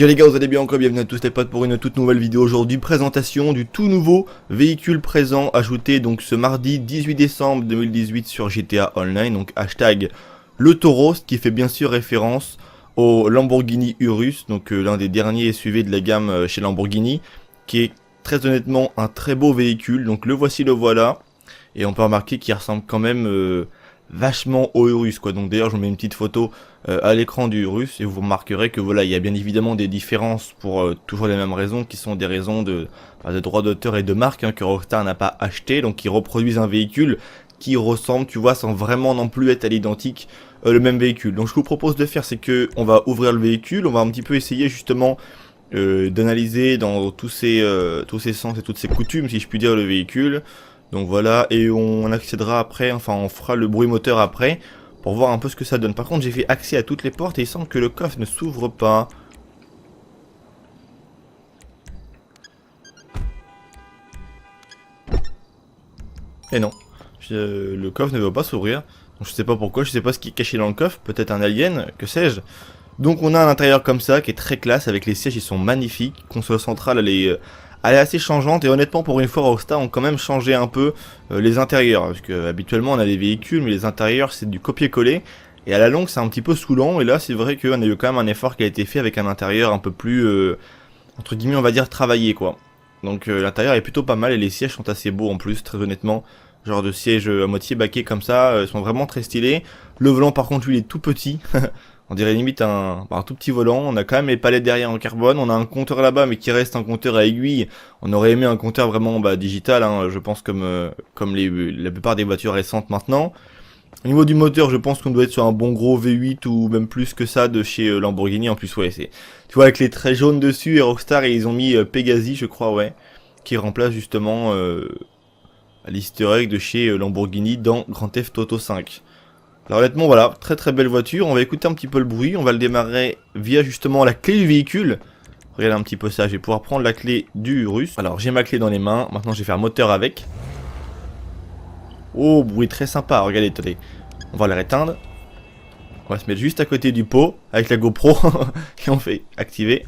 Yo les gars, vous allez bien encore, bienvenue à tous les potes pour une toute nouvelle vidéo aujourd'hui, présentation du tout nouveau véhicule présent ajouté donc ce mardi 18 décembre 2018 sur GTA Online, donc hashtag le Tauros, qui fait bien sûr référence au Lamborghini Urus, donc l'un des derniers SUV de la gamme chez Lamborghini, qui est très honnêtement un très beau véhicule, donc le voici, le voilà, et on peut remarquer qu'il ressemble quand même vachement au Urus quoi. Donc d'ailleurs je vous mets une petite photo à l'écran du Urus et vous remarquerez que voilà, il y a bien évidemment des différences pour toujours les mêmes raisons, qui sont des raisons de droits d'auteur et de marque que Rockstar n'a pas acheté, donc ils reproduisent un véhicule qui ressemble, tu vois, sans vraiment non plus être à l'identique le même véhicule. Donc ce que je vous propose de faire, c'est que on va ouvrir le véhicule, on va un petit peu essayer justement d'analyser dans tous ses sens et toutes ses coutumes, si je puis dire, le véhicule. Donc voilà, et on accédera après, enfin on fera le bruit moteur après, pour voir un peu ce que ça donne. Par contre j'ai fait accès à toutes les portes et il semble que le coffre ne s'ouvre pas. Et non, le coffre ne veut pas s'ouvrir. Donc je sais pas pourquoi, je sais pas ce qui est caché dans le coffre, peut-être un alien, que sais-je. Donc on a un intérieur comme ça, qui est très classe, avec les sièges, ils sont magnifiques. Console centrale, elle est assez changeante, et honnêtement pour une fois Rockstar ont quand même changé un peu les intérieurs, parce que habituellement on a des véhicules, mais les intérieurs c'est du copier-coller, et à la longue c'est un petit peu saoulant, et là c'est vrai qu'on a eu quand même un effort qui a été fait avec un intérieur un peu plus, entre guillemets on va dire travaillé quoi. Donc l'intérieur est plutôt pas mal, et les sièges sont assez beaux en plus, très honnêtement. Genre de sièges à moitié baquets comme ça, sont vraiment très stylés. Le volant par contre lui il est tout petit. On dirait limite un tout petit volant. On a quand même les palettes derrière en carbone. On a un compteur là-bas, mais qui reste un compteur à aiguille. On aurait aimé un compteur vraiment digital, hein, je pense, comme la plupart des voitures récentes maintenant. Au niveau du moteur, je pense qu'on doit être sur un bon gros V8 ou même plus que ça de chez Lamborghini. En plus, ouais, c'est, tu vois, avec les traits jaunes dessus et Rockstar, et ils ont mis Pegasi, je crois, ouais, qui remplace justement l'easter egg de chez Lamborghini dans Grand Theft Auto 5. Alors honnêtement voilà, très très belle voiture, on va écouter un petit peu le bruit, on va le démarrer via justement la clé du véhicule. Regardez un petit peu ça, je vais pouvoir prendre la clé du Urus. Alors j'ai ma clé dans les mains, maintenant je vais faire moteur avec. Oh, bruit très sympa, regardez, attendez. On va le réteindre. On va se mettre juste à côté du pot, avec la GoPro, et on fait activer.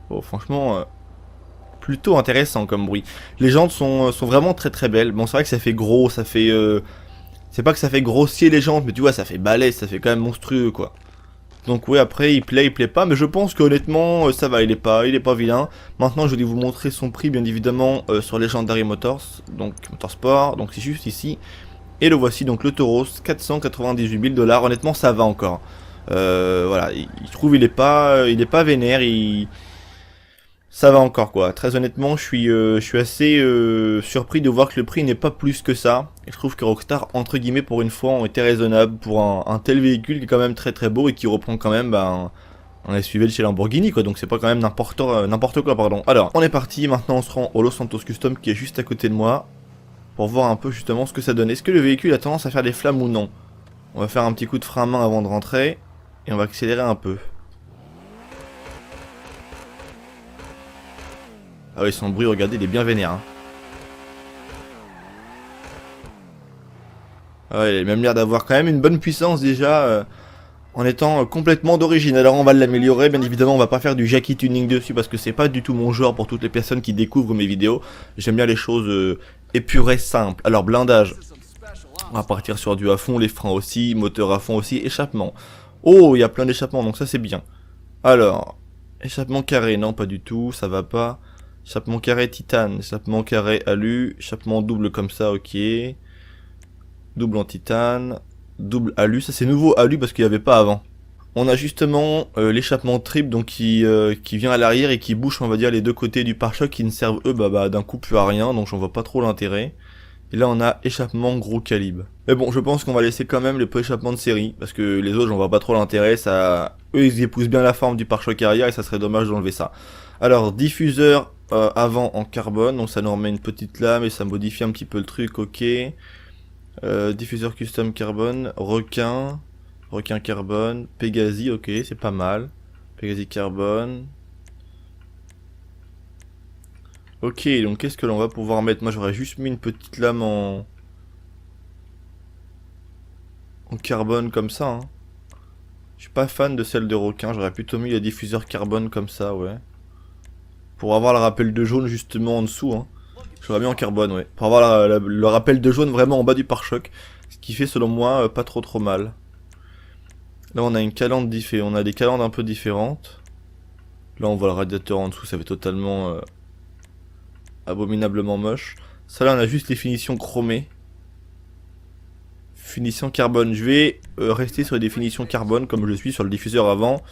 Oh franchement, plutôt intéressant comme bruit. Les jantes sont vraiment très très belles, bon c'est vrai que ça fait gros, ça fait... c'est pas que ça fait grossier les jantes, mais tu vois, ça fait balèze, ça fait quand même monstrueux, quoi. Donc ouais, après, il plaît pas, mais je pense qu'honnêtement, ça va, il est pas vilain. Maintenant, je vais vous montrer son prix, bien évidemment, sur Legendary Motors, donc Motorsport, donc c'est juste ici. Et le voici, donc le Tauros, 498 000 $, honnêtement, ça va encore. Voilà, je trouve il est pas vénère, ça va encore quoi. Très honnêtement, je suis assez surpris de voir que le prix n'est pas plus que ça. Et je trouve que Rockstar, entre guillemets, pour une fois, ont été raisonnables pour un tel véhicule qui est quand même très très beau et qui reprend quand même un SUV de chez Lamborghini quoi. Donc c'est pas quand même n'importe quoi, pardon. Alors, on est parti. Maintenant, on se rend au Los Santos Custom qui est juste à côté de moi pour voir un peu justement ce que ça donne. Est-ce que le véhicule a tendance à faire des flammes ou non? On va faire un petit coup de frein à main avant de rentrer et on va accélérer un peu. Ah oui, son bruit, regardez, il est bien vénère. Hein. Ah ouais, il a même l'air d'avoir quand même une bonne puissance déjà, en étant complètement d'origine. Alors on va l'améliorer, bien évidemment, on va pas faire du Jackie tuning dessus parce que c'est pas du tout mon genre pour toutes les personnes qui découvrent mes vidéos. J'aime bien les choses épurées, simples. Alors blindage, on va partir sur du à fond, les freins aussi, moteur à fond aussi, échappement. Oh, il y a plein d'échappements, donc ça c'est bien. Alors, échappement carré, non pas du tout, ça va pas. Échappement carré titane, échappement carré alu, échappement double comme ça, ok. Double en titane, double alu, ça c'est nouveau alu parce qu'il n'y avait pas avant. On a justement l'échappement triple donc qui vient à l'arrière et qui bouche on va dire les deux côtés du pare-choc qui ne servent eux d'un coup plus à rien, donc j'en vois pas trop l'intérêt. Et là on a échappement gros calibre. Mais bon, je pense qu'on va laisser quand même les pré-échappements de série, parce que les autres j'en vois pas trop l'intérêt, ça... Eux ils épousent bien la forme du pare-choc arrière et ça serait dommage d'enlever ça. Alors, diffuseur avant en carbone, donc ça nous remet une petite lame et ça modifie un petit peu le truc, ok. Diffuseur custom carbone, requin carbone, Pegasi, ok, c'est pas mal. Pegasi carbone. Ok, donc qu'est-ce que l'on va pouvoir mettre? Moi j'aurais juste mis une petite lame en carbone comme ça. Hein. Je suis pas fan de celle de requin, j'aurais plutôt mis les diffuseurs carbone comme ça, ouais. Pour avoir le rappel de jaune justement en dessous, hein. J'aurais mis en carbone, ouais. Pour avoir le rappel de jaune vraiment en bas du pare-choc. Ce qui fait selon moi pas trop mal. Là on a une calandre on a des calandres un peu différentes. Là on voit le radiateur en dessous, ça fait totalement abominablement moche. Ça là on a juste les finitions chromées. Finition carbone. Je vais rester sur les définitions carbone comme je suis sur le diffuseur avant.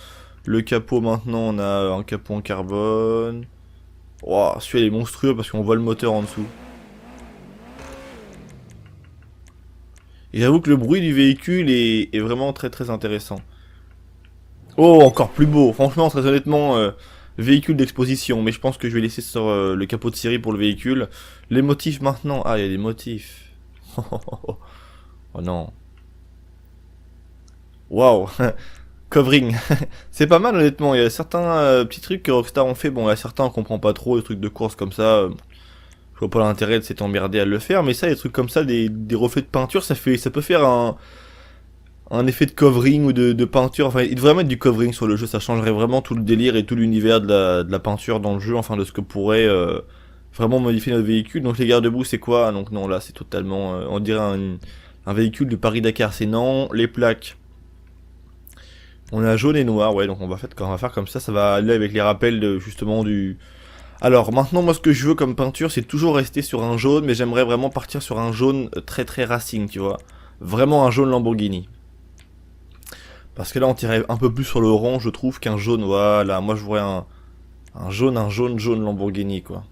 Le capot maintenant on a un capot en carbone. Wow, celui-là est monstrueux parce qu'on voit le moteur en dessous. Et j'avoue que le bruit du véhicule est vraiment très intéressant. Oh, encore plus beau. Franchement, très honnêtement, véhicule d'exposition. Mais je pense que je vais laisser sur le capot de série pour le véhicule. Les motifs maintenant. Ah, il y a des motifs. Oh non. Waouh. Covering. C'est pas mal honnêtement. Il y a certains petits trucs que Rockstar ont fait. Bon, il y a certains on comprend pas trop. Des trucs de course comme ça. Je vois pas l'intérêt de s'être emmerdé à le faire. Mais ça, des trucs comme ça, des reflets de peinture, ça peut faire un effet de covering ou de peinture. Enfin, il devrait mettre du covering sur le jeu. Ça changerait vraiment tout le délire et tout l'univers de la peinture dans le jeu. Enfin, de ce que pourrait vraiment modifier notre véhicule. Donc les garde-boue, c'est quoi? Donc non, là, c'est totalement... on dirait un véhicule de Paris-Dakar. C'est non. Les plaques. On a jaune et noir, ouais, donc on va faire comme ça va aller avec les rappels justement du... Alors maintenant moi ce que je veux comme peinture c'est toujours rester sur un jaune, mais j'aimerais vraiment partir sur un jaune très racing, tu vois. Vraiment un jaune Lamborghini. Parce que là on tirait un peu plus sur le rond je trouve qu'un jaune, voilà, moi je voudrais un jaune Lamborghini quoi.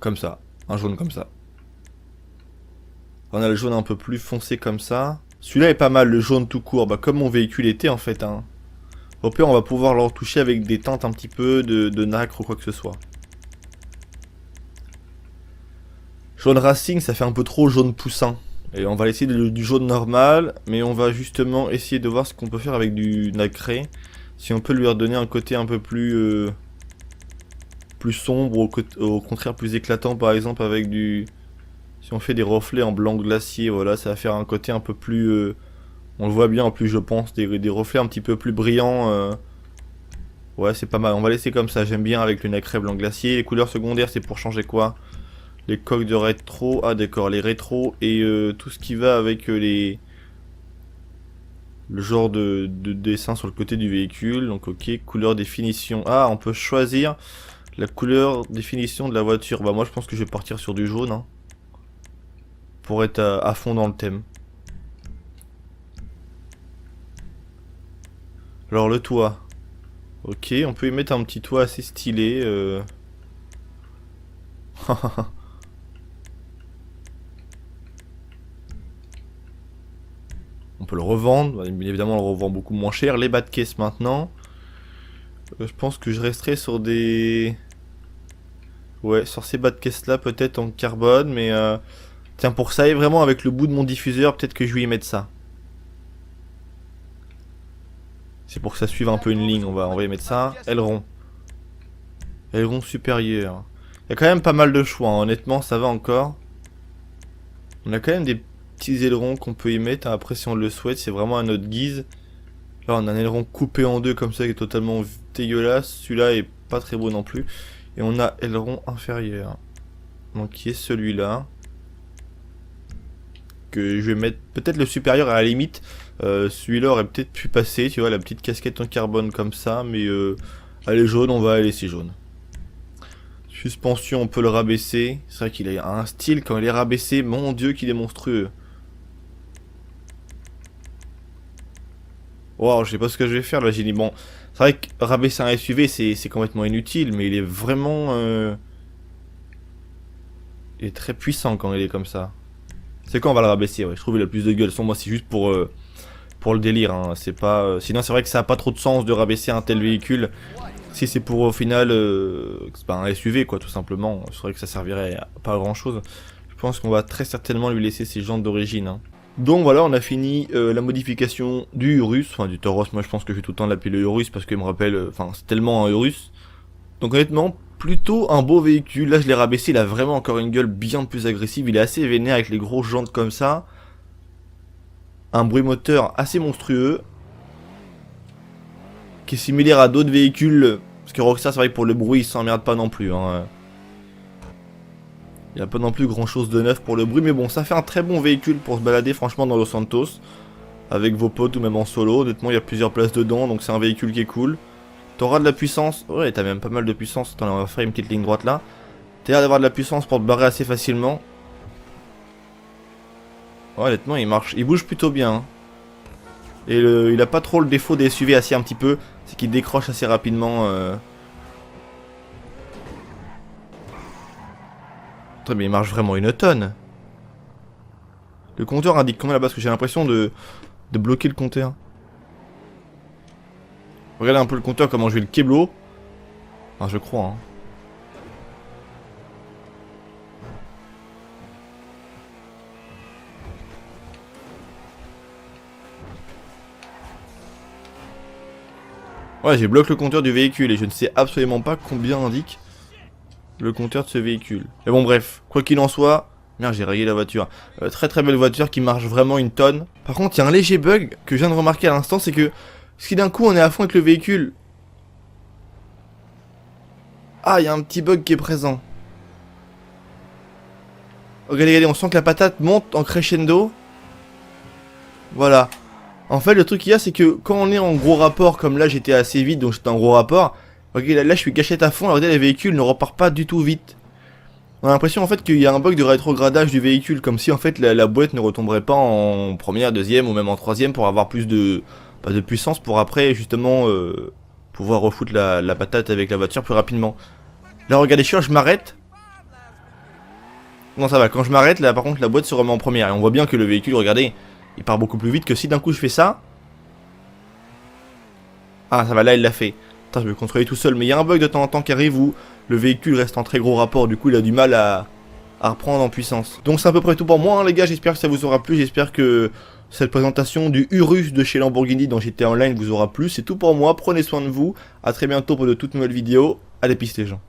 Comme ça, un jaune comme ça. On a le jaune un peu plus foncé comme ça. Celui-là est pas mal, le jaune tout court, bah comme mon véhicule était en fait. Hein. Au pire, on va pouvoir le retoucher avec des teintes un petit peu de nacre ou quoi que ce soit. Jaune racing, ça fait un peu trop jaune poussin. Et on va laisser du jaune normal, mais on va justement essayer de voir ce qu'on peut faire avec du nacré. Si on peut lui redonner un côté un peu plus sombre, au contraire plus éclatant par exemple avec du... Si on fait des reflets en blanc glacier, voilà, ça va faire un côté un peu plus... on le voit bien en plus je pense, des reflets un petit peu plus brillants. Ouais c'est pas mal, on va laisser comme ça, j'aime bien avec le nacré blanc glacier. Les couleurs secondaires c'est pour changer quoi? Les coques de rétro, ah d'accord, les rétros et tout ce qui va avec le genre de dessin sur le côté du véhicule. Donc ok, couleur définition, ah on peut choisir la couleur définition de la voiture. Bah moi je pense que je vais partir sur du jaune hein, pour être à fond dans le thème. Alors le toit. Ok, on peut y mettre un petit toit assez stylé. On peut le revendre. Bien évidemment, on le revend beaucoup moins cher. Les bas de caisse maintenant. Je pense que je resterai sur des... Ouais, sur ces bas de caisse là, peut-être en carbone. Mais tiens, pour ça, et vraiment avec le bout de mon diffuseur, peut-être que je vais y mettre ça. C'est pour que ça suive un peu une ligne, on va y mettre ça. Aileron. Aileron supérieur. Il y a quand même pas mal de choix, hein. Honnêtement ça va encore. On a quand même des petits ailerons qu'on peut y mettre, après si on le souhaite, c'est vraiment à notre guise. Là on a un aileron coupé en deux comme ça qui est totalement dégueulasse, celui-là est pas très beau non plus. Et on a aileron inférieur. Donc qui est celui-là. Que je vais mettre peut-être le supérieur à la limite. Celui-là aurait peut-être pu passer, tu vois, la petite casquette en carbone comme ça, mais elle est jaune, on va la laisser jaune. Suspension, on peut le rabaisser. C'est vrai qu'il a un style quand il est rabaissé, mon dieu qu'il est monstrueux. Wow, je sais pas ce que je vais faire là, j'ai dit bon. C'est vrai que rabaisser un SUV c'est complètement inutile, mais il est vraiment... Il est très puissant quand il est comme ça. C'est quand on va le rabaisser, ouais. Je trouve qu'il a plus de gueule. Sans moi, c'est juste pour le délire. Hein. C'est pas. Sinon, c'est vrai que ça a pas trop de sens de rabaisser un tel véhicule. Si c'est pour au final, c'est pas un SUV quoi, tout simplement. C'est vrai que ça servirait à pas grand chose. Je pense qu'on va très certainement lui laisser ses jantes d'origine. Hein. Donc voilà, on a fini la modification du Urus, enfin du Tauros. Moi, je pense que je vais tout le temps l'appeler le Urus parce qu'il me rappelle. Enfin, c'est tellement un Urus. Donc honnêtement. Plutôt un beau véhicule, là je l'ai rabaissé, il a vraiment encore une gueule bien plus agressive, il est assez vénère avec les grosses jantes comme ça. Un bruit moteur assez monstrueux. qui est similaire à d'autres véhicules. Parce que Rockstar, c'est vrai que pour le bruit, ils s'emmerdent pas non plus. Hein. Il n'y a pas non plus grand chose de neuf pour le bruit. Mais bon, ça fait un très bon véhicule pour se balader franchement dans Los Santos. Avec vos potes ou même en solo. Honnêtement, il y a plusieurs places dedans. Donc c'est un véhicule qui est cool. T'auras de la puissance. Ouais, t'as même pas mal de puissance. Attends, on va faire une petite ligne droite là. T'as l'air d'avoir de la puissance pour te barrer assez facilement. Ouais, honnêtement, il marche. Il bouge plutôt bien. Hein. Et il a pas trop le défaut des SUV assez un petit peu. C'est qu'il décroche assez rapidement. Attends, mais il marche vraiment une tonne. Le compteur indique combien là-bas? Parce que j'ai l'impression de bloquer le compteur. Regardez un peu le compteur, comment je vais le keblo. Enfin, je crois. Hein. Ouais, j'ai bloqué le compteur du véhicule et je ne sais absolument pas combien indique le compteur de ce véhicule. Mais bon, bref, quoi qu'il en soit, merde, j'ai rayé la voiture. Très très belle voiture qui marche vraiment une tonne. Par contre, il y a un léger bug que je viens de remarquer à l'instant, c'est que si d'un coup on est à fond avec le véhicule. Ah, il y a un petit bug qui est présent. Regardez, regardez, on sent que la patate monte en crescendo. Voilà. En fait, le truc qu'il y a, c'est que quand on est en gros rapport, comme là j'étais assez vite, donc j'étais en gros rapport. Regardez, là je suis gâchette à fond, regardez, les véhicules ne repartent pas du tout vite. On a l'impression en fait qu'il y a un bug de rétrogradage du véhicule, comme si en fait la boîte ne retomberait pas en première, deuxième ou même en troisième pour avoir plus de puissance pour après justement pouvoir refoutre la patate avec la voiture plus rapidement. Là regardez, je m'arrête. Non ça va, quand je m'arrête là par contre la boîte se remet en première et on voit bien que le véhicule, regardez, il part beaucoup plus vite que si d'un coup je fais ça. Ah ça va, là il l'a fait. Attends, je vais le contrôler tout seul, mais il y a un bug de temps en temps qui arrive où le véhicule reste en très gros rapport, du coup il a du mal à reprendre en puissance. Donc c'est à peu près tout pour moi hein, les gars, j'espère que ça vous aura plu, j'espère que cette présentation du Urus de chez Lamborghini dont j'étais online vous aura plu. C'est tout pour moi, prenez soin de vous, à très bientôt pour de toutes nouvelles vidéos, allez piste les gens.